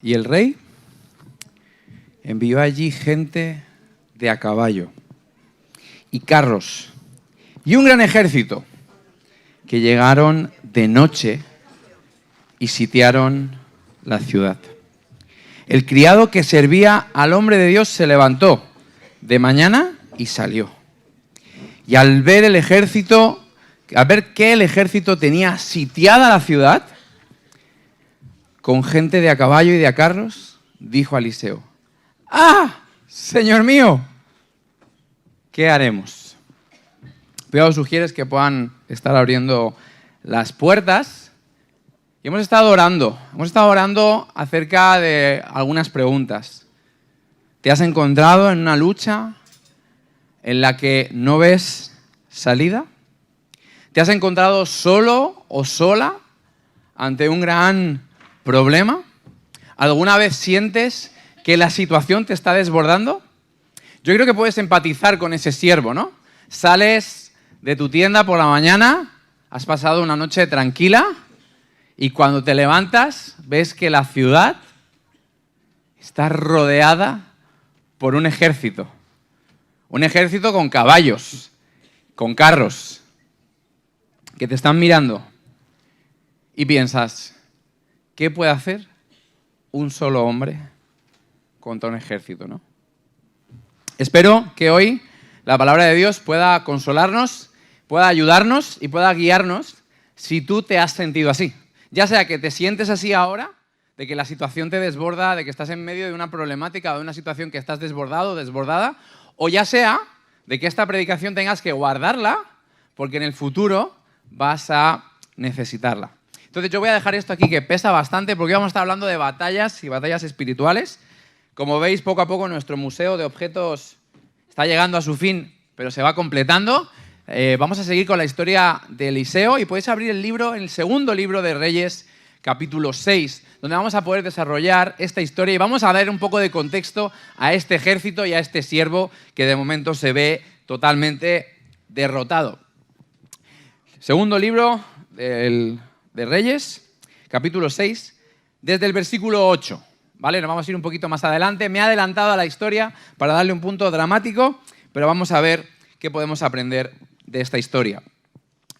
Y el rey envió allí gente de a caballo y carros y un gran ejército que llegaron de noche y sitiaron la ciudad. El criado que servía al hombre de Dios se levantó de mañana y salió. Y al ver que el ejército tenía sitiada la ciudad, con gente de a caballo y de a carros, dijo a Eliseo: ¡Ah, Señor mío! ¿Qué haremos? Pero sugieres que puedan estar abriendo las puertas. Y hemos estado orando acerca de algunas preguntas. ¿Te has encontrado en una lucha en la que no ves salida? ¿Te has encontrado solo o sola ante un gran problema? ¿Alguna vez sientes que la situación te está desbordando? Yo creo que puedes empatizar con ese siervo, ¿no? Sales de tu tienda por la mañana, has pasado una noche tranquila y cuando te levantas ves que la ciudad está rodeada por un ejército. Un ejército con caballos, con carros, que te están mirando y piensas: ¿qué puede hacer un solo hombre contra un ejército, no? Espero que hoy la palabra de Dios pueda consolarnos, pueda ayudarnos y pueda guiarnos si tú te has sentido así. Ya sea que te sientes así ahora, de que la situación te desborda, de que estás en medio de una problemática o de una situación que estás desbordado o desbordada, o ya sea de que esta predicación tengas que guardarla porque en el futuro vas a necesitarla. Entonces yo voy a dejar esto aquí que pesa bastante porque vamos a estar hablando de batallas y batallas espirituales. Como veis, poco a poco nuestro museo de objetos está llegando a su fin, pero se va completando. Vamos a seguir con la historia de Eliseo y podéis abrir el libro, el segundo libro de Reyes, capítulo 6, donde vamos a poder desarrollar esta historia y vamos a dar un poco de contexto a este ejército y a este siervo que de momento se ve totalmente derrotado. Segundo libro de Reyes, capítulo 6, desde el versículo 8. ¿Vale? Nos vamos a ir un poquito más adelante. Me he adelantado a la historia para darle un punto dramático, pero vamos a ver qué podemos aprender de esta historia.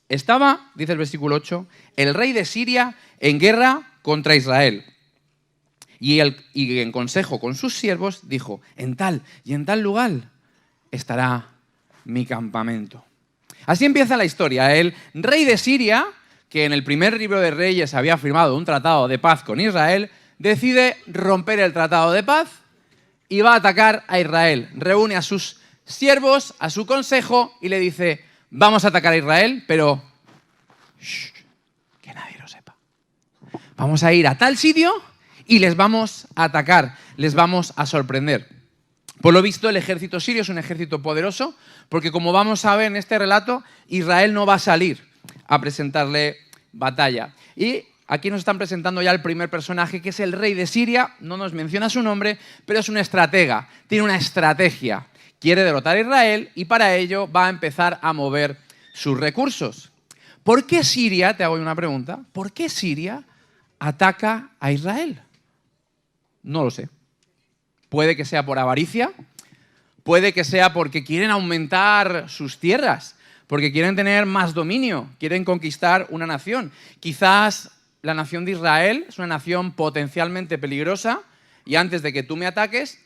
Estaba, dice el versículo 8, el rey de Siria en guerra contra Israel. Y en consejo con sus siervos dijo: en tal y en tal lugar estará mi campamento. Así empieza la historia. El rey de Siria, que en el primer libro de Reyes había firmado un tratado de paz con Israel, decide romper el tratado de paz y va a atacar a Israel. Reúne a sus siervos, a su consejo y le dice: vamos a atacar a Israel, pero que nadie lo sepa. Vamos a ir a tal sitio y les vamos a atacar, les vamos a sorprender. Por lo visto, el ejército sirio es un ejército poderoso, porque como vamos a ver en este relato, Israel no va a salir a presentarle batalla. Y aquí nos están presentando ya el primer personaje, que es el rey de Siria. No nos menciona su nombre, pero es un estratega, tiene una estrategia. Quiere derrotar a Israel y para ello va a empezar a mover sus recursos. ¿Por qué Siria, te hago una pregunta, por qué Siria ataca a Israel? No lo sé. Puede que sea por avaricia, puede que sea porque quieren aumentar sus tierras, porque quieren tener más dominio, quieren conquistar una nación. Quizás la nación de Israel es una nación potencialmente peligrosa y antes de que tú me ataques,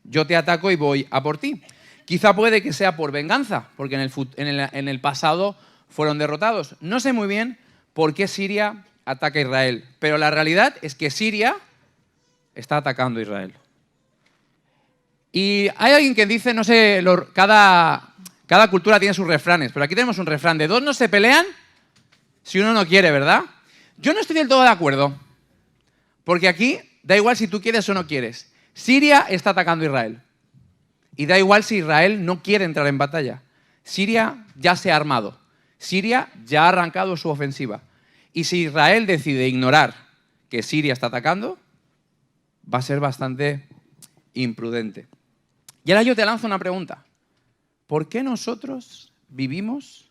yo te ataco y voy a por ti. Quizá puede que sea por venganza, porque en el pasado fueron derrotados. No sé muy bien por qué Siria ataca a Israel, pero la realidad es que Siria está atacando a Israel. Y hay alguien que dice, no sé, cada cultura tiene sus refranes, pero aquí tenemos un refrán: de dos no se pelean si uno no quiere, ¿verdad? Yo no estoy del todo de acuerdo, porque aquí da igual si tú quieres o no quieres. Siria está atacando a Israel. Y da igual si Israel no quiere entrar en batalla. Siria ya se ha armado. Siria ya ha arrancado su ofensiva. Y si Israel decide ignorar que Siria está atacando, va a ser bastante imprudente. Y ahora yo te lanzo una pregunta. ¿Por qué nosotros vivimos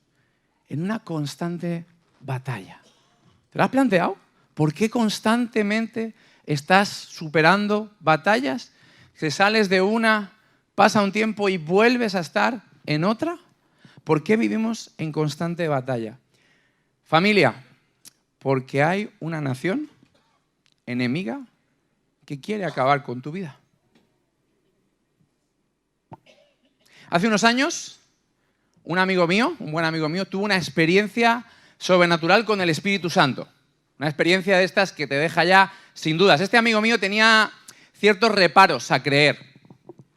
en una constante batalla? ¿Te lo has planteado? ¿Por qué constantemente estás superando batallas, que sales de una, pasa un tiempo y vuelves a estar en otra. ¿Por qué vivimos en constante batalla? Familia, porque hay una nación enemiga que quiere acabar con tu vida. Hace unos años, un amigo mío, un buen amigo mío, tuvo una experiencia sobrenatural con el Espíritu Santo. Una experiencia de estas que te deja ya sin dudas. Este amigo mío tenía ciertos reparos a creer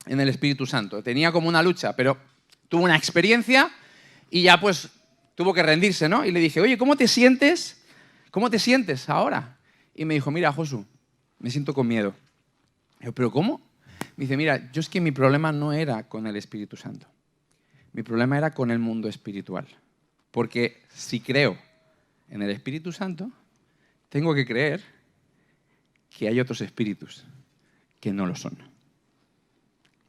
en el Espíritu Santo. Tenía como una lucha, pero tuvo una experiencia y ya pues tuvo que rendirse, ¿no? Y le dije, oye, ¿cómo te sientes? ¿Cómo te sientes ahora? Y me dijo, mira, Josu, me siento con miedo. Yo, ¿pero cómo? Me dice, mira, yo es que mi problema no era con el Espíritu Santo. Mi problema era con el mundo espiritual. Porque si creo en el Espíritu Santo, tengo que creer que hay otros espíritus que no lo son.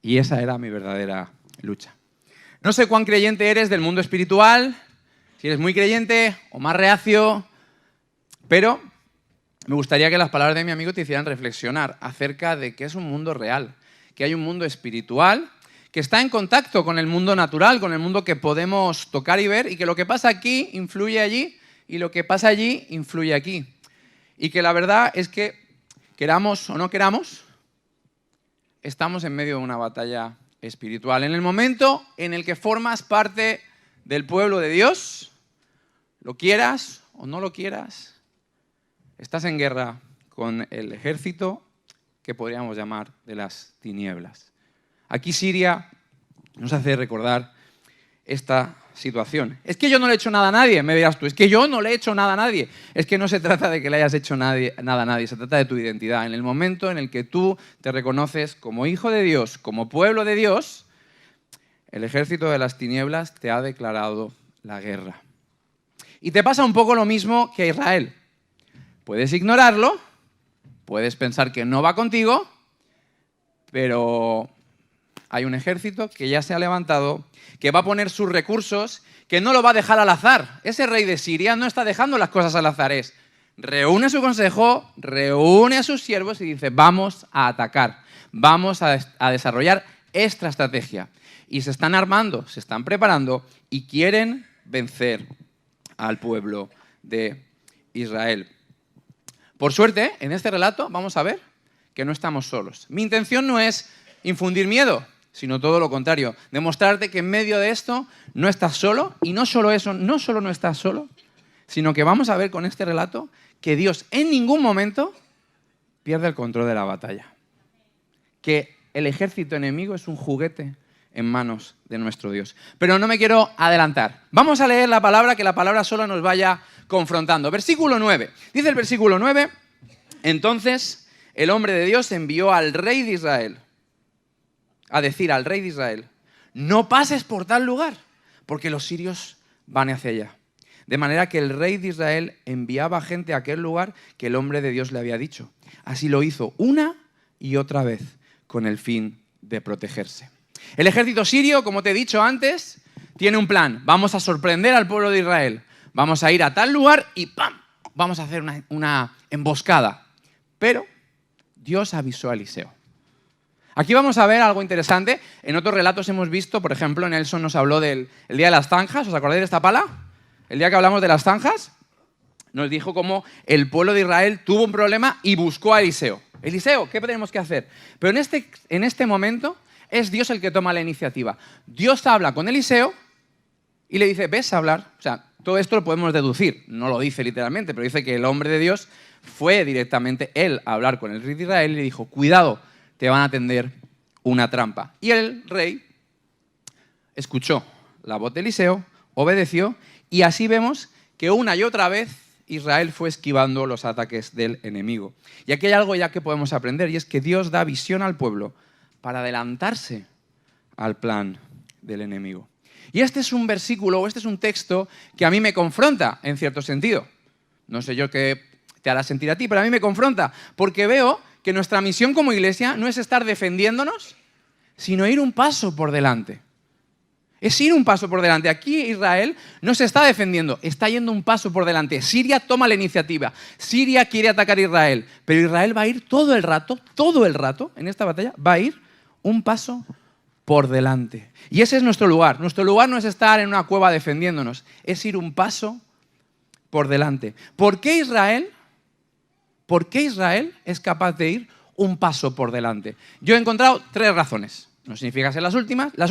Y esa era mi verdadera lucha. No sé cuán creyente eres del mundo espiritual, si eres muy creyente o más reacio, pero me gustaría que las palabras de mi amigo te hicieran reflexionar acerca de que es un mundo real, que hay un mundo espiritual que está en contacto con el mundo natural, con el mundo que podemos tocar y ver, y que lo que pasa aquí influye allí y lo que pasa allí influye aquí. Y que la verdad es que, queramos o no queramos, estamos en medio de una batalla espiritual. En el momento en el que formas parte del pueblo de Dios, lo quieras o no lo quieras, estás en guerra con el ejército que podríamos llamar de las tinieblas. Aquí Siria nos hace recordar esta situación. Es que yo no le he hecho nada a nadie, me dirás tú. Es que yo no le he hecho nada a nadie. Es que no se trata de que le hayas hecho nada a nadie, se trata de tu identidad. En el momento en el que tú te reconoces como hijo de Dios, como pueblo de Dios, el ejército de las tinieblas te ha declarado la guerra. Y te pasa un poco lo mismo que a Israel. Puedes ignorarlo, puedes pensar que no va contigo, pero hay un ejército que ya se ha levantado, que va a poner sus recursos, que no lo va a dejar al azar. Ese rey de Siria no está dejando las cosas al azar. Reúne su consejo, reúne a sus siervos y dice, vamos a atacar, vamos a desarrollar esta estrategia. Y se están armando, se están preparando y quieren vencer al pueblo de Israel. Por suerte, en este relato vamos a ver que no estamos solos. Mi intención no es infundir miedo, sino todo lo contrario, demostrarte que en medio de esto no estás solo, y no solo eso, no solo no estás solo, sino que vamos a ver con este relato que Dios en ningún momento pierde el control de la batalla. Que el ejército enemigo es un juguete en manos de nuestro Dios. Pero no me quiero adelantar. Vamos a leer la palabra, que la palabra solo nos vaya confrontando. Versículo 9. Dice el versículo 9, entonces el hombre de Dios envió al rey de Israel a decir al rey de Israel, no pases por tal lugar, porque los sirios van hacia allá. De manera que el rey de Israel enviaba gente a aquel lugar que el hombre de Dios le había dicho. Así lo hizo una y otra vez, con el fin de protegerse. El ejército sirio, como te he dicho antes, tiene un plan. Vamos a sorprender al pueblo de Israel. Vamos a ir a tal lugar y ¡pam! Vamos a hacer una emboscada. Pero Dios avisó a Eliseo. Aquí vamos a ver algo interesante. En otros relatos hemos visto, por ejemplo, Nelson nos habló del día de las zanjas. ¿Os acordáis de esta pala? El día que hablamos de las zanjas, nos dijo cómo el pueblo de Israel tuvo un problema y buscó a Eliseo. Eliseo, ¿qué tenemos que hacer? Pero en este momento es Dios el que toma la iniciativa. Dios habla con Eliseo y le dice, ves a hablar. O sea, todo esto lo podemos deducir. No lo dice literalmente, pero dice que el hombre de Dios fue directamente él a hablar con el rey de Israel y le dijo, cuidado, te van a tender una trampa. Y el rey escuchó la voz de Eliseo, obedeció, y así vemos que una y otra vez Israel fue esquivando los ataques del enemigo. Y aquí hay algo ya que podemos aprender, y es que Dios da visión al pueblo para adelantarse al plan del enemigo. Y este es un versículo, o este es un texto que a mí me confronta, en cierto sentido. No sé yo qué te hará sentir a ti, pero a mí me confronta, porque veo que nuestra misión como iglesia no es estar defendiéndonos, sino ir un paso por delante. Es ir un paso por delante. Aquí Israel no se está defendiendo, está yendo un paso por delante. Siria toma la iniciativa. Siria quiere atacar a Israel, pero Israel va a ir todo el rato, en esta batalla, va a ir un paso por delante. Y ese es nuestro lugar. Nuestro lugar no es estar en una cueva defendiéndonos, es ir un paso por delante. ¿Por qué Israel es capaz de ir un paso por delante? Yo he encontrado 3 razones. No significa ser las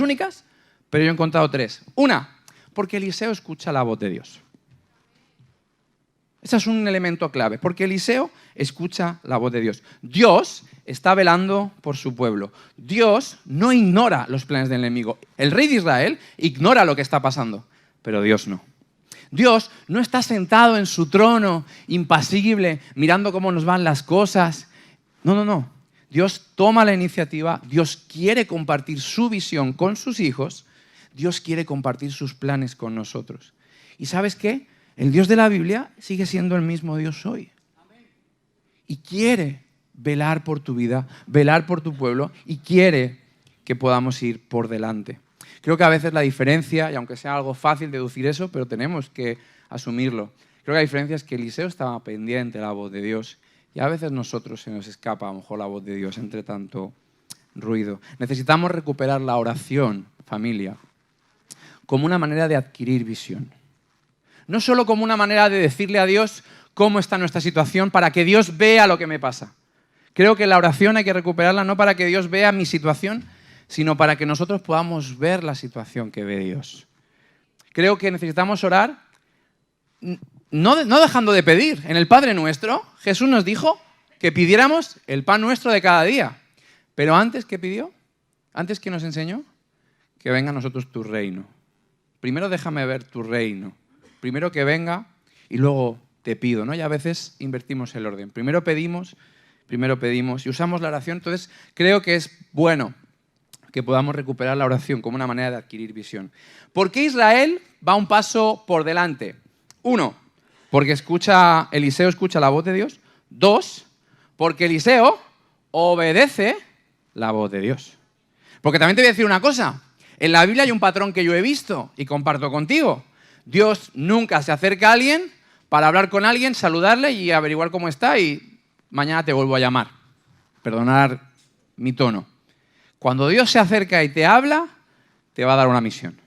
únicas, pero yo he encontrado 3. Una, porque Eliseo escucha la voz de Dios. Ese es un elemento clave, porque Eliseo escucha la voz de Dios. Dios está velando por su pueblo. Dios no ignora los planes del enemigo. El rey de Israel ignora lo que está pasando, pero Dios no. Dios no está sentado en su trono, impasible, mirando cómo nos van las cosas. No. Dios toma la iniciativa, Dios quiere compartir su visión con sus hijos, Dios quiere compartir sus planes con nosotros. ¿Y sabes qué? El Dios de la Biblia sigue siendo el mismo Dios hoy. Y quiere velar por tu vida, velar por tu pueblo, y quiere que podamos ir por delante. Creo que a veces la diferencia, y aunque sea algo fácil deducir eso, pero tenemos que asumirlo, creo que la diferencia es que Eliseo estaba pendiente de la voz de Dios, y a veces nosotros se nos escapa a lo mejor la voz de Dios entre tanto ruido. Necesitamos recuperar la oración, familia, como una manera de adquirir visión. No solo como una manera de decirle a Dios cómo está nuestra situación para que Dios vea lo que me pasa. Creo que la oración hay que recuperarla no para que Dios vea mi situación, sino para que nosotros podamos ver la situación que ve Dios. Creo que necesitamos orar no dejando de pedir. En el Padre Nuestro, Jesús nos dijo que pidiéramos el pan nuestro de cada día. Pero antes, ¿qué pidió? Antes, ¿qué nos enseñó? Que venga a nosotros tu reino. Primero déjame ver tu reino. Primero que venga y luego te pido, ¿no? Y a veces invertimos el orden. Primero pedimos y usamos la oración. Entonces, creo que es bueno que podamos recuperar la oración como una manera de adquirir visión. ¿Por qué Israel va un paso por delante? 1, porque Eliseo escucha la voz de Dios. 2, porque Eliseo obedece la voz de Dios. Porque también te voy a decir una cosa. En la Biblia hay un patrón que yo he visto y comparto contigo. Dios nunca se acerca a alguien para hablar con alguien, saludarle y averiguar cómo está y mañana te vuelvo a llamar. Perdonad mi tono. Cuando Dios se acerca y te habla, te va a dar una misión.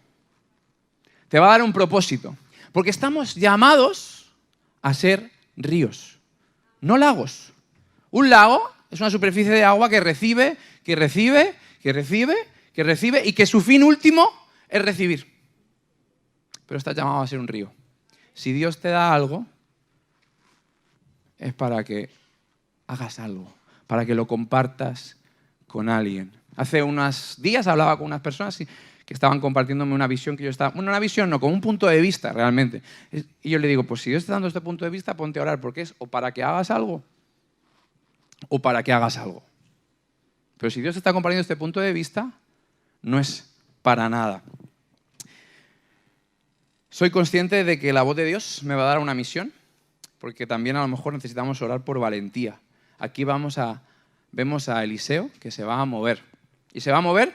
Te va a dar un propósito. Porque estamos llamados a ser ríos, no lagos. Un lago es una superficie de agua que recibe y que su fin último es recibir. Pero estás llamado a ser un río. Si Dios te da algo, es para que hagas algo, para que lo compartas con alguien. Hace unos días hablaba con unas personas que estaban compartiéndome una visión que yo estaba... Bueno, una visión no, como un punto de vista realmente. Y yo le digo, pues si Dios está dando este punto de vista, ponte a orar, porque es o para que hagas algo o para que hagas algo. Pero si Dios está compartiendo este punto de vista, no es para nada. Soy consciente de que la voz de Dios me va a dar una misión, porque también a lo mejor necesitamos orar por valentía. Aquí vemos a Eliseo que se va a mover. Y se va a mover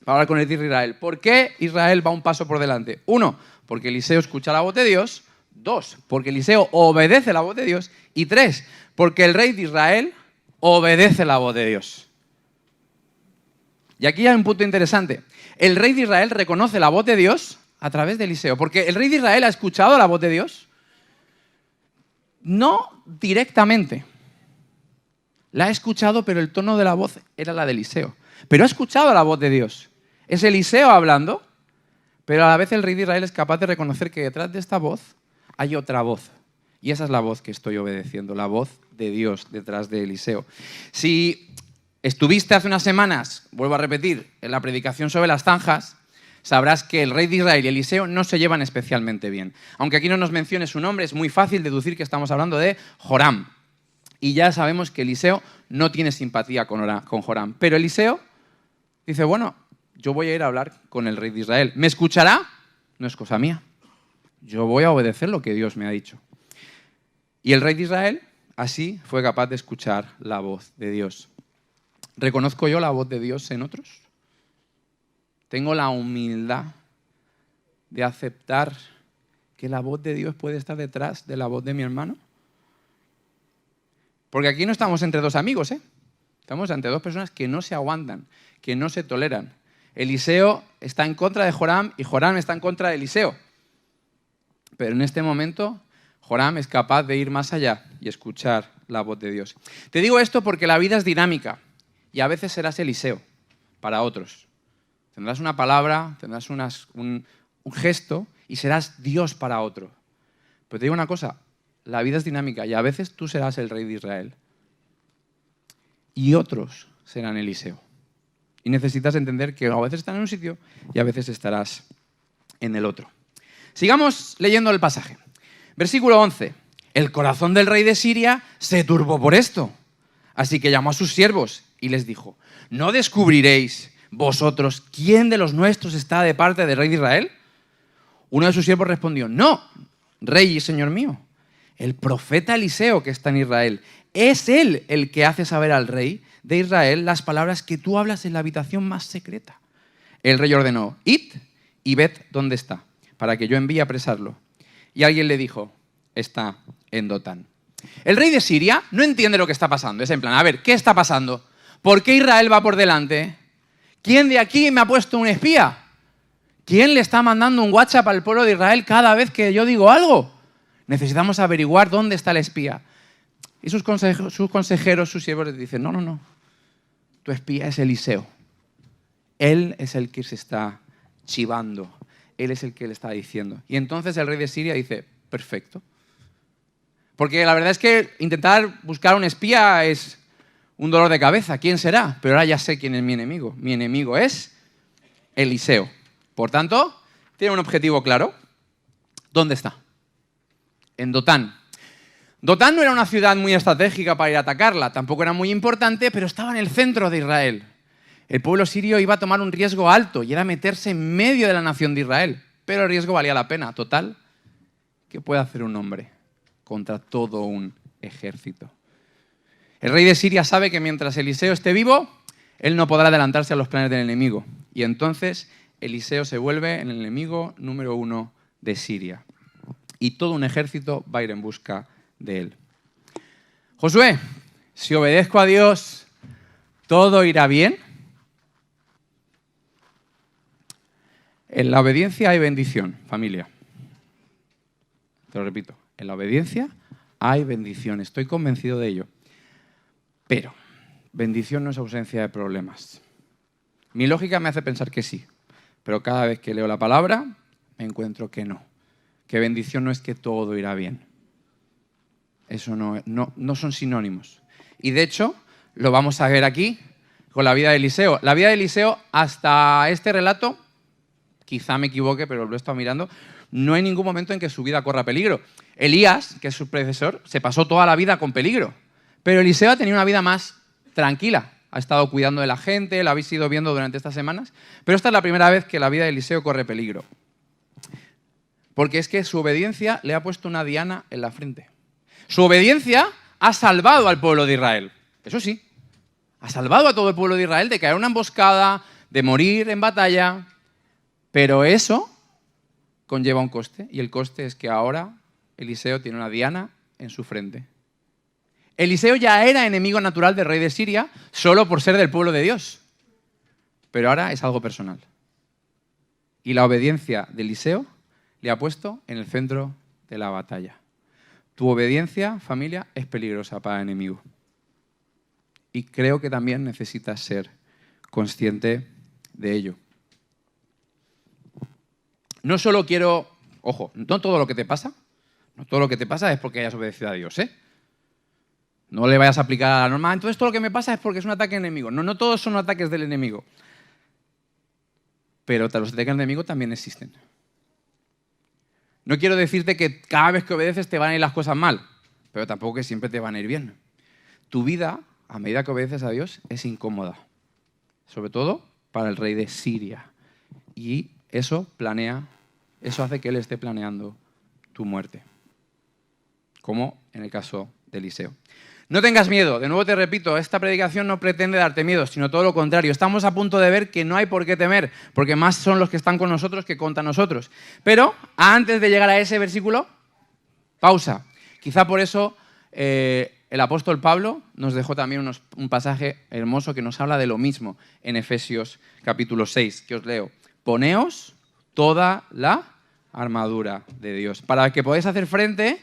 para hablar con el rey de Israel. ¿Por qué Israel va un paso por delante? 1, porque Eliseo escucha la voz de Dios. 2, porque Eliseo obedece la voz de Dios. Y 3, porque el rey de Israel obedece la voz de Dios. Y aquí hay un punto interesante. El rey de Israel reconoce la voz de Dios a través de Eliseo. Porque el rey de Israel ha escuchado la voz de Dios. No directamente. La ha escuchado, pero el tono de la voz era la de Eliseo. Pero ha escuchado la voz de Dios. Es Eliseo hablando, pero a la vez el rey de Israel es capaz de reconocer que detrás de esta voz hay otra voz. Y esa es la voz que estoy obedeciendo, la voz de Dios detrás de Eliseo. Si estuviste hace unas semanas, vuelvo a repetir, en la predicación sobre las zanjas, sabrás que el rey de Israel y Eliseo no se llevan especialmente bien. Aunque aquí no nos mencione su nombre, es muy fácil deducir que estamos hablando de Joram. Y ya sabemos que Eliseo no tiene simpatía con Joram. Pero Eliseo dice, bueno, yo voy a ir a hablar con el rey de Israel. ¿Me escuchará? No es cosa mía. Yo voy a obedecer lo que Dios me ha dicho. Y el rey de Israel así fue capaz de escuchar la voz de Dios. ¿Reconozco yo la voz de Dios en otros? tengo la humildad de aceptar que la voz de Dios puede estar detrás de la voz de mi hermano? Porque aquí no estamos entre dos amigos, ¿eh? Estamos ante dos personas que no se aguantan, que no se toleran. Eliseo está en contra de Joram y Joram está en contra de Eliseo. Pero en este momento, Joram es capaz de ir más allá y escuchar la voz de Dios. Te digo esto porque la vida es dinámica y a veces serás Eliseo para otros. Tendrás una palabra, tendrás un gesto y serás Dios para otro. Pero te digo una cosa, la vida es dinámica y a veces tú serás el rey de Israel y otros serán Eliseo. Y necesitas entender que a veces están en un sitio y a veces estarás en el otro. Sigamos leyendo el pasaje. Versículo 11. El corazón del rey de Siria se turbó por esto. Así que llamó a sus siervos y les dijo: ¿no descubriréis vosotros quién de los nuestros está de parte del rey de Israel? Uno de sus siervos respondió: no, rey y señor mío, el profeta Eliseo que está en Israel. Es él el que hace saber al rey de Israel las palabras que tú hablas en la habitación más secreta. El rey ordenó: id y ved dónde está, para que yo envíe a apresarlo. Y alguien le dijo: está en Dotán. El rey de Siria no entiende lo que está pasando. Es en plan, a ver, ¿qué está pasando? ¿Por qué Israel va por delante? ¿Quién de aquí me ha puesto un espía? ¿Quién le está mandando un WhatsApp al pueblo de Israel cada vez que yo digo algo? Necesitamos averiguar dónde está el espía. Y sus consejeros, sus siervos les dicen: no, tu espía es Eliseo. Él es el que se está chivando. Él es el que le está diciendo. Y entonces el rey de Siria dice: perfecto. Porque la verdad es que intentar buscar un espía es un dolor de cabeza. ¿Quién será? Pero ahora ya sé quién es mi enemigo. Mi enemigo es Eliseo. Por tanto, tiene un objetivo claro. ¿Dónde está? En Dotán. Dotán no era una ciudad muy estratégica para ir a atacarla, tampoco era muy importante, pero estaba en el centro de Israel. El pueblo sirio iba a tomar un riesgo alto y era meterse en medio de la nación de Israel, pero el riesgo valía la pena. Total, ¿qué puede hacer un hombre contra todo un ejército? El rey de Siria sabe que mientras Eliseo esté vivo, él no podrá adelantarse a los planes del enemigo. Y entonces Eliseo se vuelve el enemigo número 1 de Siria. Y todo un ejército va a ir en busca de él. Josué, si obedezco a Dios, ¿todo irá bien? En la obediencia hay bendición, familia. Te lo repito, en la obediencia hay bendición, estoy convencido de ello. Pero bendición no es ausencia de problemas. Mi lógica me hace pensar que sí, pero cada vez que leo la palabra me encuentro que no. Que bendición no es que todo irá bien. Eso no son sinónimos. Y de hecho, lo vamos a ver aquí con la vida de Eliseo. La vida de Eliseo, hasta este relato, quizá me equivoque, pero lo he estado mirando, no hay ningún momento en que su vida corra peligro. Elías, que es su predecesor, se pasó toda la vida con peligro. Pero Eliseo ha tenido una vida más tranquila. Ha estado cuidando de la gente, lo habéis ido viendo durante estas semanas. Pero esta es la primera vez que la vida de Eliseo corre peligro. Porque es que su obediencia le ha puesto una diana en la frente. Su obediencia ha salvado al pueblo de Israel. Eso sí, ha salvado a todo el pueblo de Israel de caer en una emboscada, de morir en batalla. Pero eso conlleva un coste. Y el coste es que ahora Eliseo tiene una diana en su frente. Eliseo ya era enemigo natural del rey de Siria solo por ser del pueblo de Dios. Pero ahora es algo personal. Y la obediencia de Eliseo le ha puesto en el centro de la batalla. Tu obediencia, familia, es peligrosa para el enemigo. Y creo que también necesitas ser consciente de ello. No solo quiero, ojo, no todo lo que te pasa, no todo lo que te pasa es porque hayas obedecido a Dios, ¿eh? No le vayas a aplicar a la norma. Entonces todo lo que me pasa es porque es un ataque enemigo. No todos son ataques del enemigo. Pero los ataques del enemigo también existen. No quiero decirte que cada vez que obedeces te van a ir las cosas mal, pero tampoco que siempre te van a ir bien. Tu vida, a medida que obedeces a Dios, es incómoda. Sobre todo para el rey de Siria. Y eso hace que él esté planeando tu muerte. Como en el caso de Eliseo. No tengas miedo. De nuevo te repito, esta predicación no pretende darte miedo, sino todo lo contrario. Estamos a punto de ver que no hay por qué temer, porque más son los que están con nosotros que contra nosotros. Pero antes de llegar a ese versículo, pausa. Quizá por eso el apóstol Pablo nos dejó también un pasaje hermoso que nos habla de lo mismo en Efesios capítulo 6, que os leo. Poneos toda la armadura de Dios, para que podáis hacer frente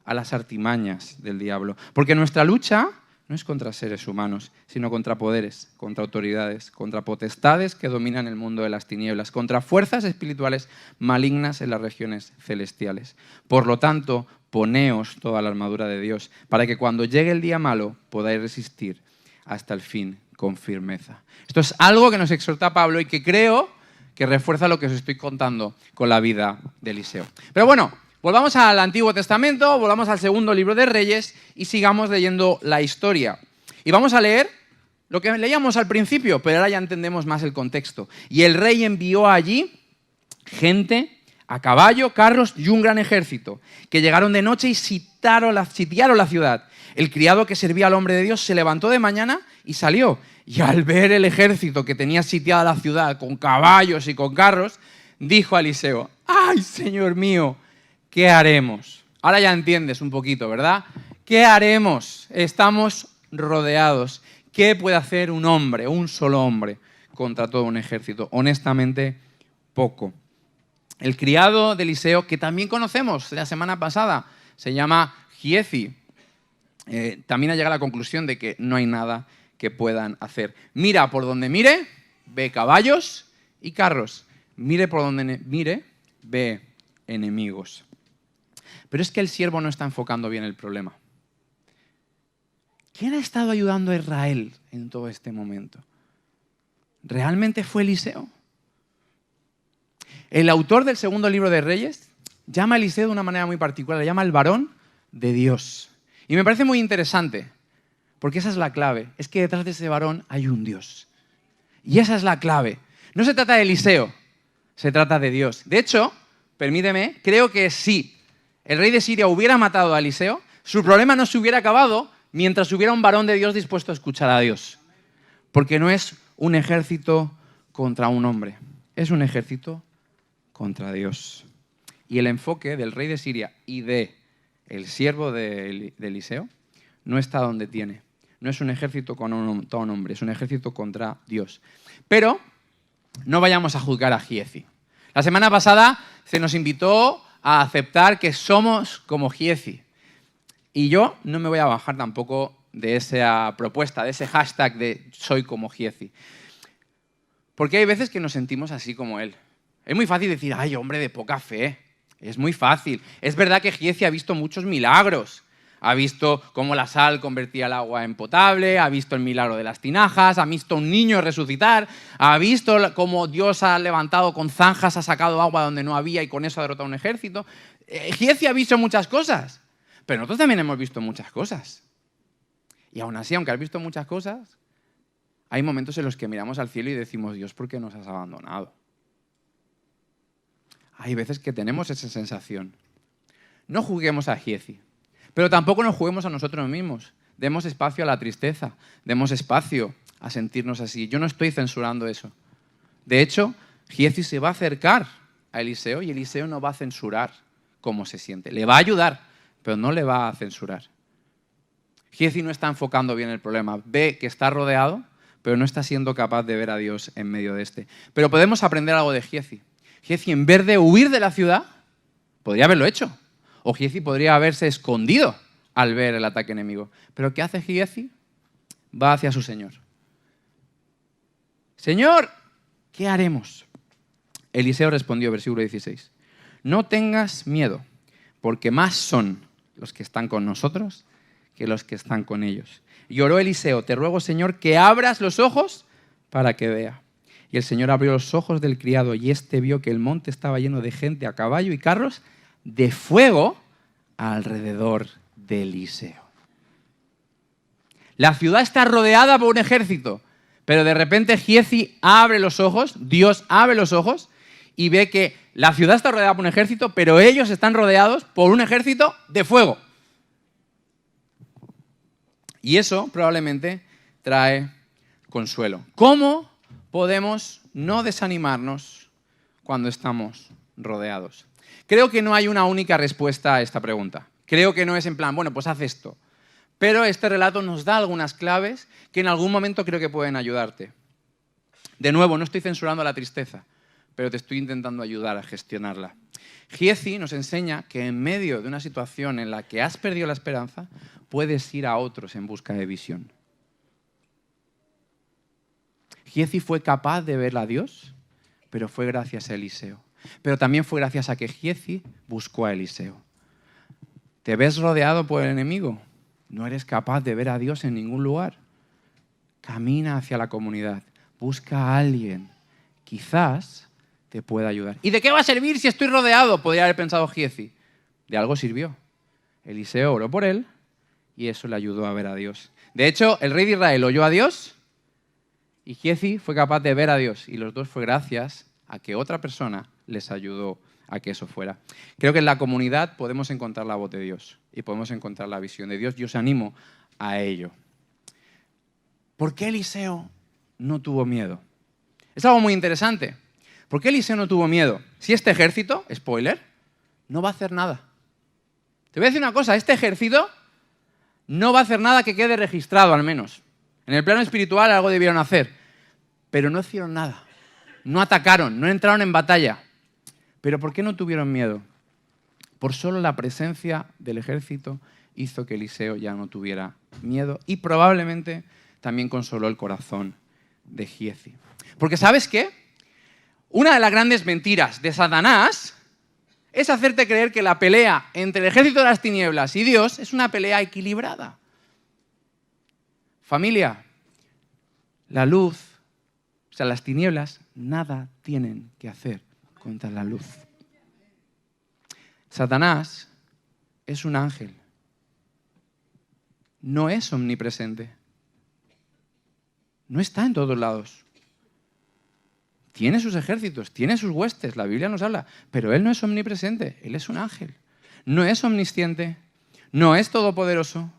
a las artimañas del diablo. Porque nuestra lucha no es contra seres humanos, sino contra poderes, contra autoridades, contra potestades que dominan el mundo de las tinieblas, contra fuerzas espirituales malignas en las regiones celestiales. Por lo tanto, poneos toda la armadura de Dios, para que cuando llegue el día malo podáis resistir hasta el fin con firmeza. Esto es algo que nos exhorta Pablo y que creo que refuerza lo que os estoy contando con la vida de Eliseo. Pero bueno, volvamos al Antiguo Testamento, volvamos al segundo libro de Reyes y sigamos leyendo la historia. Y vamos a leer lo que leíamos al principio, pero ahora ya entendemos más el contexto. Y el rey envió allí gente a caballo, carros y un gran ejército, que llegaron de noche y sitiaron la ciudad. El criado que servía al hombre de Dios se levantó de mañana y salió. Y al ver el ejército que tenía sitiada la ciudad con caballos y con carros, dijo a Eliseo: ¡ay, Señor mío! ¿Qué haremos? Ahora ya entiendes un poquito, ¿verdad? ¿Qué haremos? Estamos rodeados. ¿Qué puede hacer un hombre, un solo hombre, contra todo un ejército? Honestamente, poco. El criado de Eliseo, que también conocemos la semana pasada, se llama Giezi, también ha llegado a la conclusión de que no hay nada que puedan hacer. Mira por donde mire, ve caballos y carros. Mire por donde mire, ve enemigos. Pero es que el siervo no está enfocando bien el problema. ¿Quién ha estado ayudando a Israel en todo este momento? ¿Realmente fue Eliseo? El autor del segundo libro de Reyes llama a Eliseo de una manera muy particular, le llama el varón de Dios. Y me parece muy interesante, porque esa es la clave, es que detrás de ese varón hay un Dios. Y esa es la clave. No se trata de Eliseo, se trata de Dios. De hecho, permíteme, creo que sí. El rey de Siria hubiera matado a Eliseo, su problema no se hubiera acabado mientras hubiera un varón de Dios dispuesto a escuchar a Dios. Porque no es un ejército contra un hombre, es un ejército contra Dios. Y el enfoque del rey de Siria y de el siervo de Eliseo no está donde tiene. No es un ejército contra un hombre, es un ejército contra Dios. Pero no vayamos a juzgar a Giezi. La semana pasada se nos invitó a aceptar que somos como Giezi. Y yo no me voy a bajar tampoco de esa propuesta, de ese hashtag de soy como Giezi. Porque hay veces que nos sentimos así como él. Es muy fácil decir, ay, hombre de poca fe. Es muy fácil. Es verdad que Giezi ha visto muchos milagros. Ha visto cómo la sal convertía el agua en potable, ha visto el milagro de las tinajas, ha visto a un niño resucitar, ha visto cómo Dios ha levantado con zanjas, ha sacado agua donde no había y con eso ha derrotado un ejército. Giezi ha visto muchas cosas, pero nosotros también hemos visto muchas cosas. Y aún así, aunque has visto muchas cosas, hay momentos en los que miramos al cielo y decimos, Dios, ¿por qué nos has abandonado? Hay veces que tenemos esa sensación. No juzguemos a Giezi. Pero tampoco nos juguemos a nosotros mismos. Demos espacio a la tristeza, demos espacio a sentirnos así. Yo no estoy censurando eso. De hecho, Giezi se va a acercar a Eliseo y Eliseo no va a censurar cómo se siente. Le va a ayudar, pero no le va a censurar. Giezi no está enfocando bien el problema. Ve que está rodeado, pero no está siendo capaz de ver a Dios en medio de este. Pero podemos aprender algo de Giezi. Giezi, en vez de huir de la ciudad, podría haberlo hecho. O Giezi podría haberse escondido al ver el ataque enemigo. Pero ¿qué hace Giezi? Va hacia su Señor. Señor, ¿qué haremos? Eliseo respondió, versículo 16. No tengas miedo, porque más son los que están con nosotros que los que están con ellos. Y oró Eliseo, te ruego, Señor, que abras los ojos para que vea. Y el Señor abrió los ojos del criado y éste vio que el monte estaba lleno de gente a caballo y carros de fuego alrededor de Eliseo. La ciudad está rodeada por un ejército, pero de repente Giezi abre los ojos, Dios abre los ojos y ve que la ciudad está rodeada por un ejército, pero ellos están rodeados por un ejército de fuego. Y eso probablemente trae consuelo. ¿Cómo podemos no desanimarnos cuando estamos rodeados? Creo que no hay una única respuesta a esta pregunta. Creo que no es en plan, bueno, pues haz esto. Pero este relato nos da algunas claves que en algún momento creo que pueden ayudarte. De nuevo, no estoy censurando la tristeza, pero te estoy intentando ayudar a gestionarla. Giezi nos enseña que en medio de una situación en la que has perdido la esperanza, puedes ir a otros en busca de visión. Giezi fue capaz de ver a Dios, pero fue gracias a Eliseo. Pero también fue gracias a que Giezi buscó a Eliseo. ¿Te ves rodeado por el enemigo? No eres capaz de ver a Dios en ningún lugar. Camina hacia la comunidad. Busca a alguien. Quizás te pueda ayudar. ¿Y de qué va a servir si estoy rodeado? Podría haber pensado Giezi. De algo sirvió. Eliseo oró por él y eso le ayudó a ver a Dios. De hecho, el rey de Israel oyó a Dios y Giezi fue capaz de ver a Dios. Y los dos fue gracias a que otra persona les ayudó a que eso fuera. Creo que en la comunidad podemos encontrar la voz de Dios y podemos encontrar la visión de Dios. Yo os animo a ello. ¿Por qué Eliseo no tuvo miedo? Es algo muy interesante. ¿Por qué Eliseo no tuvo miedo? Si este ejército, spoiler, no va a hacer nada. Te voy a decir una cosa, este ejército no va a hacer nada que quede registrado al menos. En el plano espiritual algo debieron hacer, pero no hicieron nada. No atacaron, no entraron en batalla. ¿Pero por qué no tuvieron miedo? Por solo la presencia del ejército hizo que Eliseo ya no tuviera miedo y probablemente también consoló el corazón de Giezi. Porque ¿sabes qué? Una de las grandes mentiras de Satanás es hacerte creer que la pelea entre el ejército de las tinieblas y Dios es una pelea equilibrada. Familia, la luz, o sea, las tinieblas, nada tienen que hacer contra la luz. Satanás es un ángel. No es omnipresente. No está en todos lados. Tiene sus ejércitos, tiene sus huestes, la Biblia nos habla, pero él no es omnipresente, él es un ángel. No es omnisciente, no es todopoderoso.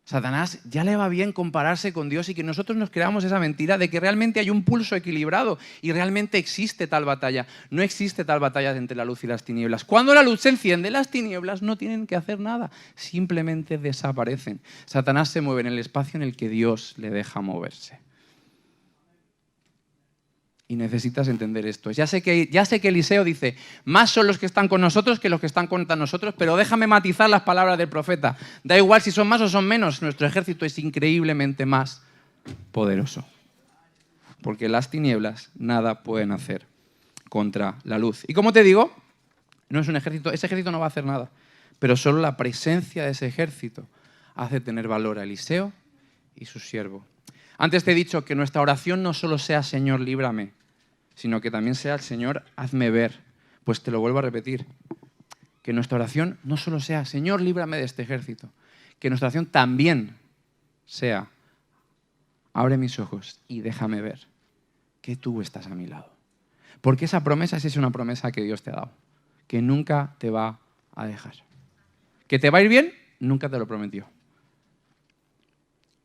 Satanás ya le va bien compararse con Dios y que nosotros nos creamos esa mentira de que realmente hay un pulso equilibrado y realmente existe tal batalla. No existe tal batalla entre la luz y las tinieblas. Cuando la luz se enciende, las tinieblas no tienen que hacer nada, simplemente desaparecen. Satanás se mueve en el espacio en el que Dios le deja moverse. Y necesitas entender esto. Ya sé que Eliseo dice, más son los que están con nosotros que los que están contra nosotros, pero déjame matizar las palabras del profeta. Da igual si son más o son menos, nuestro ejército es increíblemente más poderoso. Porque las tinieblas nada pueden hacer contra la luz. Y como te digo, no es un ejército, ese ejército no va a hacer nada, pero solo la presencia de ese ejército hace tener valor a Eliseo y su siervo. Antes te he dicho que nuestra oración no solo sea Señor, líbrame, sino que también sea el Señor, hazme ver. Pues te lo vuelvo a repetir, que nuestra oración no solo sea Señor, líbrame de este ejército, que nuestra oración también sea abre mis ojos y déjame ver que tú estás a mi lado. Porque esa promesa es una promesa que Dios te ha dado, que nunca te va a dejar. Que te va a ir bien, nunca te lo prometió.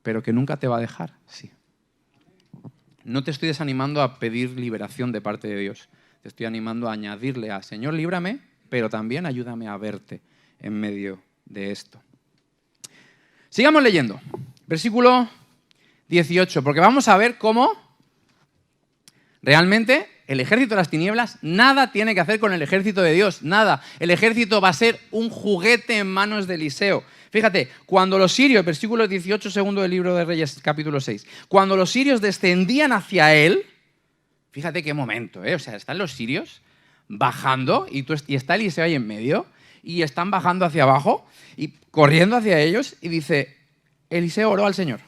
Pero que nunca te va a dejar, sí. No te estoy desanimando a pedir liberación de parte de Dios. Te estoy animando a añadirle a Señor, líbrame, pero también ayúdame a verte en medio de esto. Sigamos leyendo. Versículo 18, porque vamos a ver cómo realmente el ejército de las tinieblas nada tiene que hacer con el ejército de Dios, nada. El ejército va a ser un juguete en manos de Eliseo. Fíjate, cuando los sirios, versículo 18, segundo del libro de Reyes, capítulo 6, cuando los sirios descendían hacia él, fíjate qué momento, o sea, están los sirios bajando y está Eliseo ahí en medio y están bajando hacia abajo y corriendo hacia ellos y dice, Eliseo oró al Señor,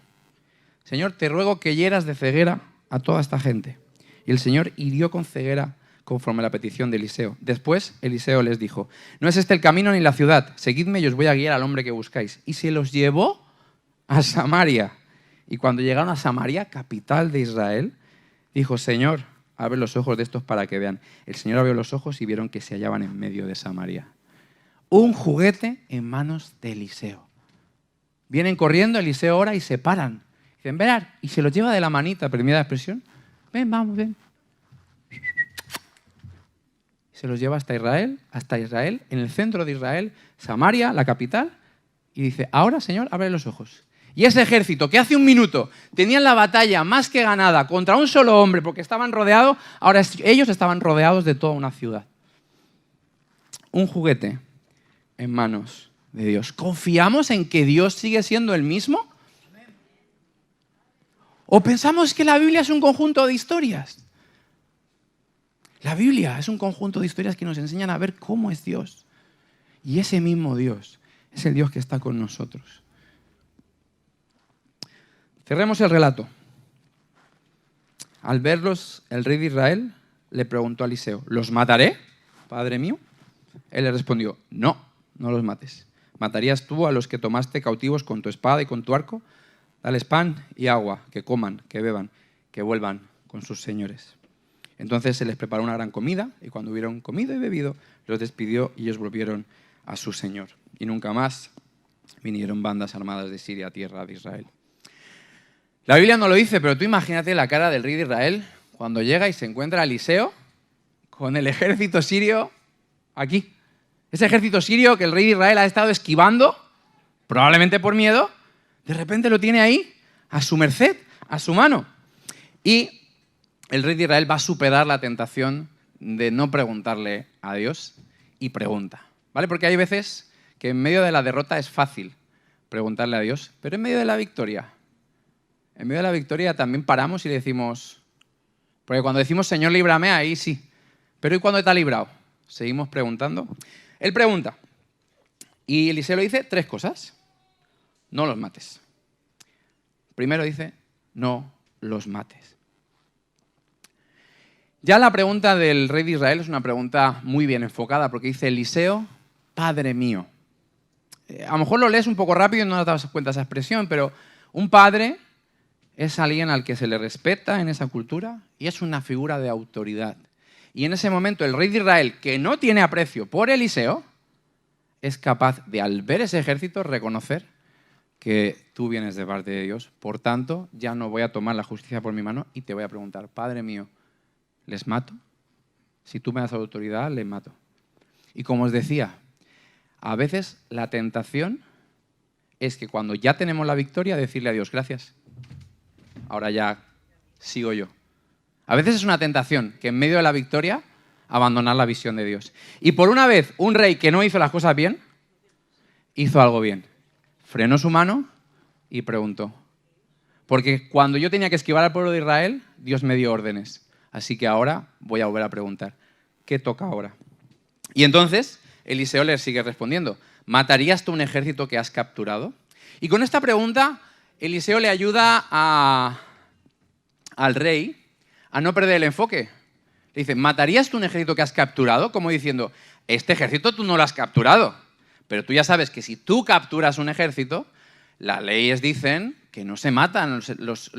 Señor, te ruego que hieras de ceguera a toda esta gente. Y el Señor hirió con ceguera conforme a la petición de Eliseo. Después Eliseo les dijo, no es este el camino ni la ciudad, seguidme y os voy a guiar al hombre que buscáis. Y se los llevó a Samaria. Y cuando llegaron a Samaria, capital de Israel, dijo, Señor, abre los ojos de estos para que vean. El Señor abrió los ojos y vieron que se hallaban en medio de Samaria. Un juguete en manos de Eliseo. Vienen corriendo, Eliseo ora y se paran. Dicen, ven, y se los lleva de la manita, permítame la expresión. Ven, vamos, ven. Se los lleva hasta Israel, en el centro de Israel, Samaria, la capital, y dice, ahora, Señor, abre los ojos. Y ese ejército que hace un minuto tenían la batalla más que ganada contra un solo hombre porque estaban rodeados, ahora ellos estaban rodeados de toda una ciudad. Un juguete en manos de Dios. ¿Confiamos en que Dios sigue siendo el mismo? ¿O pensamos que la Biblia es un conjunto de historias? La Biblia es un conjunto de historias que nos enseñan a ver cómo es Dios. Y ese mismo Dios es el Dios que está con nosotros. Cerremos el relato. Al verlos, el rey de Israel le preguntó a Eliseo, ¿los mataré, padre mío? Él le respondió, no los mates. ¿Matarías tú a los que tomaste cautivos con tu espada y con tu arco? Dales pan y agua, que coman, que beban, que vuelvan con sus señores. Entonces se les preparó una gran comida y cuando hubieron comido y bebido, los despidió y ellos volvieron a su señor. Y nunca más vinieron bandas armadas de Siria a tierra de Israel. La Biblia no lo dice, pero tú imagínate la cara del rey de Israel cuando llega y se encuentra a Eliseo con el ejército sirio aquí. Ese ejército sirio que el rey de Israel ha estado esquivando, probablemente por miedo, de repente lo tiene ahí, a su merced, a su mano. Y el rey de Israel va a superar la tentación de no preguntarle a Dios y pregunta, ¿vale? Porque hay veces que en medio de la derrota es fácil preguntarle a Dios, pero en medio de la victoria también paramos y le decimos, porque cuando decimos Señor, líbrame, ahí sí, pero ¿y cuándo te ha librado? Seguimos preguntando. Él pregunta, y Eliseo le dice 3 cosas. No los mates. Primero dice, no los mates. Ya la pregunta del rey de Israel es una pregunta muy bien enfocada, porque dice, Eliseo, padre mío. A lo mejor lo lees un poco rápido y no te das cuenta de esa expresión, pero un padre es alguien al que se le respeta en esa cultura y es una figura de autoridad. Y en ese momento el rey de Israel, que no tiene aprecio por Eliseo, es capaz de, al ver ese ejército, reconocer que tú vienes de parte de Dios. Por tanto, ya no voy a tomar la justicia por mi mano y te voy a preguntar, Padre mío, ¿les mato? Si tú me das autoridad, les mato. Y como os decía, a veces la tentación es que cuando ya tenemos la victoria, decirle a Dios, gracias, ahora ya sigo yo. A veces es una tentación que en medio de la victoria abandonar la visión de Dios. Y por una vez, un rey que no hizo las cosas bien, hizo algo bien. Frenó su mano y preguntó. Porque cuando yo tenía que esquivar al pueblo de Israel, Dios me dio órdenes. Así que ahora voy a volver a preguntar, ¿qué toca ahora? Y entonces Eliseo le sigue respondiendo, ¿matarías tú un ejército que has capturado? Y con esta pregunta, Eliseo le ayuda al rey a no perder el enfoque. Le dice, ¿matarías tú un ejército que has capturado? Como diciendo, este ejército tú no lo has capturado. Pero tú ya sabes que si tú capturas un ejército, las leyes dicen que no se matan los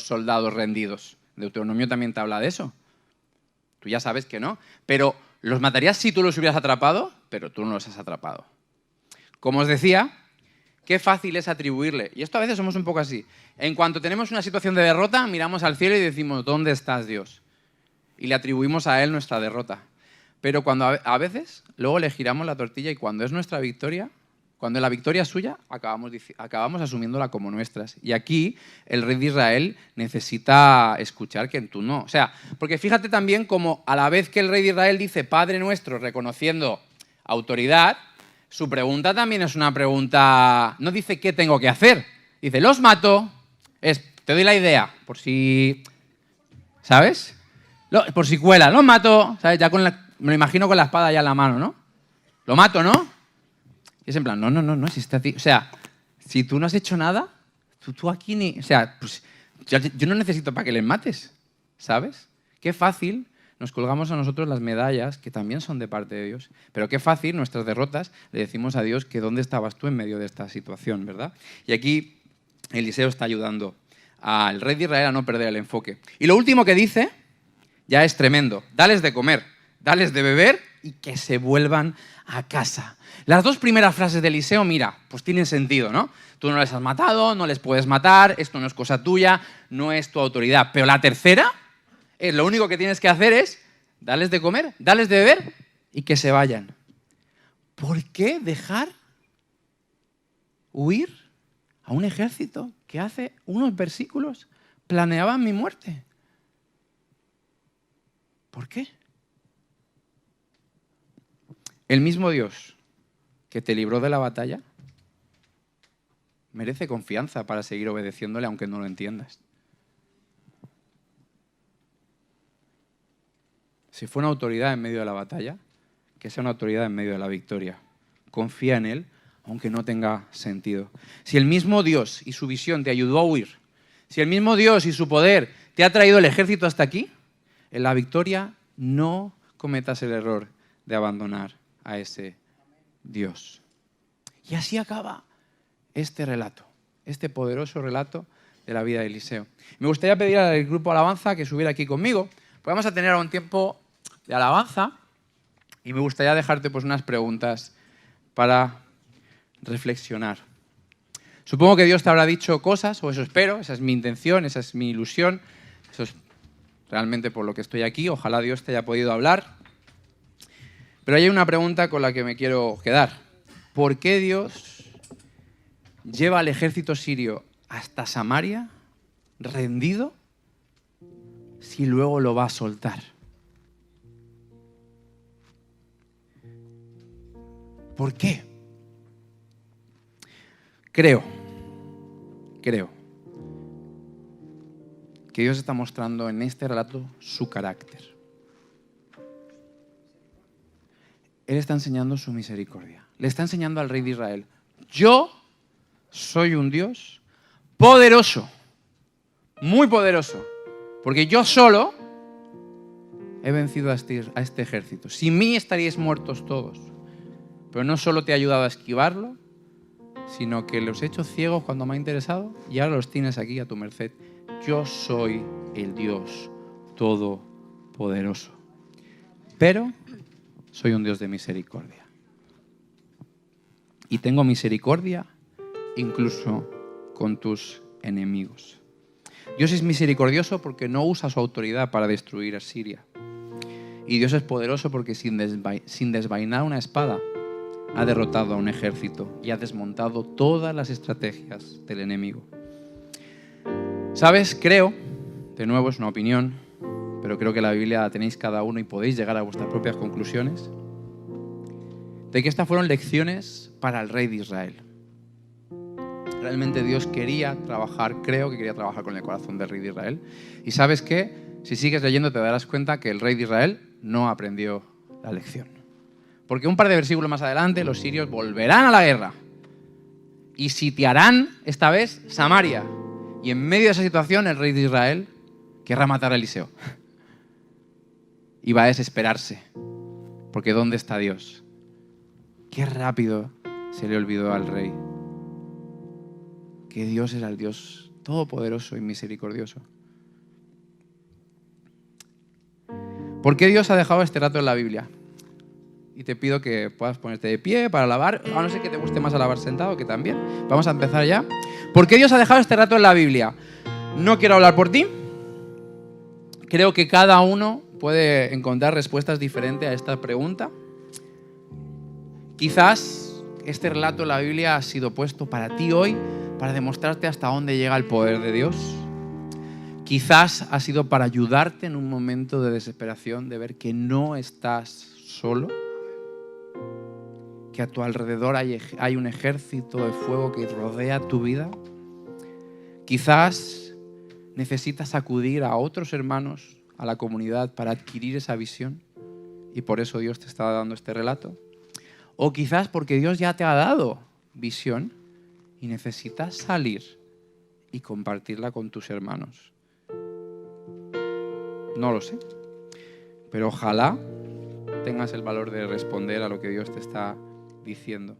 soldados rendidos. Deuteronomio también te habla de eso. Tú ya sabes que no. Pero los matarías si tú los hubieras atrapado, pero tú no los has atrapado. Como os decía, qué fácil es atribuirle. Y esto a veces somos un poco así. En cuanto tenemos una situación de derrota, miramos al cielo y decimos, ¿dónde estás, Dios? Y le atribuimos a Él nuestra derrota. Pero cuando a veces luego le giramos la tortilla y cuando es nuestra victoria, cuando la victoria es suya, acabamos asumiéndola como nuestras. Y aquí el rey de Israel necesita escuchar que tú no. O sea, porque fíjate también como a la vez que el rey de Israel dice Padre nuestro reconociendo autoridad, su pregunta también es una pregunta, no dice qué tengo que hacer, dice los mato, te doy la idea, por si, ¿sabes? Por si cuela, los mato, ¿sabes? Ya me lo imagino con la espada ya en la mano, ¿no? Lo mato, ¿no? Y es en plan, no, si está a ti. O sea, si tú no has hecho nada, tú aquí ni... O sea, pues yo no necesito para que les mates, ¿sabes? Qué fácil nos colgamos a nosotros las medallas, que también son de parte de Dios. Pero qué fácil, nuestras derrotas, le decimos a Dios que dónde estabas tú en medio de esta situación, ¿verdad? Y aquí Eliseo está ayudando al rey de Israel a no perder el enfoque. Y lo último que dice ya es tremendo. Dales de comer, dales de beber y que se vuelvan a casa. Las dos primeras frases de Eliseo, mira, pues tienen sentido, ¿no? Tú no les has matado, no les puedes matar, esto no es cosa tuya, no es tu autoridad. Pero la tercera, lo único que tienes que hacer es darles de comer, darles de beber y que se vayan. ¿Por qué dejar huir a un ejército que hace unos versículos planeaban mi muerte? ¿Por qué? El mismo Dios que te libró de la batalla merece confianza para seguir obedeciéndole aunque no lo entiendas. Si fue una autoridad en medio de la batalla, que sea una autoridad en medio de la victoria. Confía en Él, aunque no tenga sentido. Si el mismo Dios y su visión te ayudó a huir, si el mismo Dios y su poder te ha traído el ejército hasta aquí, en la victoria no cometas el error de abandonar a ese Dios. Y así acaba este relato, este poderoso relato de la vida de Eliseo. Me gustaría pedir al grupo Alabanza que subiera aquí conmigo. Vamos a tener ahora un tiempo de alabanza y me gustaría dejarte pues unas preguntas para reflexionar. Supongo que Dios te habrá dicho cosas, o eso espero, esa es mi intención, esa es mi ilusión, eso es realmente por lo que estoy aquí. Ojalá Dios te haya podido hablar. Pero hay una pregunta con la que me quiero quedar. ¿Por qué Dios lleva al ejército sirio hasta Samaria, rendido, si luego lo va a soltar? ¿Por qué? Creo que Dios está mostrando en este relato su carácter. Él está enseñando su misericordia. Le está enseñando al rey de Israel: yo soy un Dios poderoso, muy poderoso, porque yo solo he vencido a este ejército. Sin mí estaríais muertos todos. Pero no solo te he ayudado a esquivarlo, sino que los he hecho ciegos cuando me ha interesado y ahora los tienes aquí a tu merced. Yo soy el Dios todopoderoso, pero soy un Dios de misericordia. Y tengo misericordia incluso con tus enemigos. Dios es misericordioso porque no usa su autoridad para destruir a Siria. Y Dios es poderoso porque sin desvainar una espada ha derrotado a un ejército y ha desmontado todas las estrategias del enemigo. ¿Sabes? Creo, de nuevo es una opinión, pero creo que la Biblia la tenéis cada uno y podéis llegar a vuestras propias conclusiones, de que estas fueron lecciones para el rey de Israel. Realmente Dios quería trabajar, creo que quería trabajar con el corazón del rey de Israel. Y ¿sabes qué? Si sigues leyendo te darás cuenta que el rey de Israel no aprendió la lección. Porque un par de versículos más adelante los sirios volverán a la guerra y sitiarán esta vez Samaria. Y en medio de esa situación el rey de Israel querrá matar a Eliseo. Y va a desesperarse. Porque ¿dónde está Dios? Qué rápido se le olvidó al rey que Dios era el Dios todopoderoso y misericordioso. ¿Por qué Dios ha dejado este relato en la Biblia? Y te pido que puedas ponerte de pie para alabar, a no ser que te guste más alabar sentado, que también. Vamos a empezar ya. ¿Por qué Dios ha dejado este relato en la Biblia? No quiero hablar por ti. Creo que cada uno puede encontrar respuestas diferentes a esta pregunta. Quizás este relato en la Biblia ha sido puesto para ti hoy para demostrarte hasta dónde llega el poder de Dios. Quizás ha sido para ayudarte en un momento de desesperación, de ver que no estás solo, que a tu alrededor hay un ejército de fuego que rodea tu vida. Quizás necesitas acudir a otros hermanos, a la comunidad, para adquirir esa visión y por eso Dios te está dando este relato. O quizás porque Dios ya te ha dado visión y necesitas salir y compartirla con tus hermanos. No lo sé, pero ojalá tengas el valor de responder a lo que Dios te está diciendo.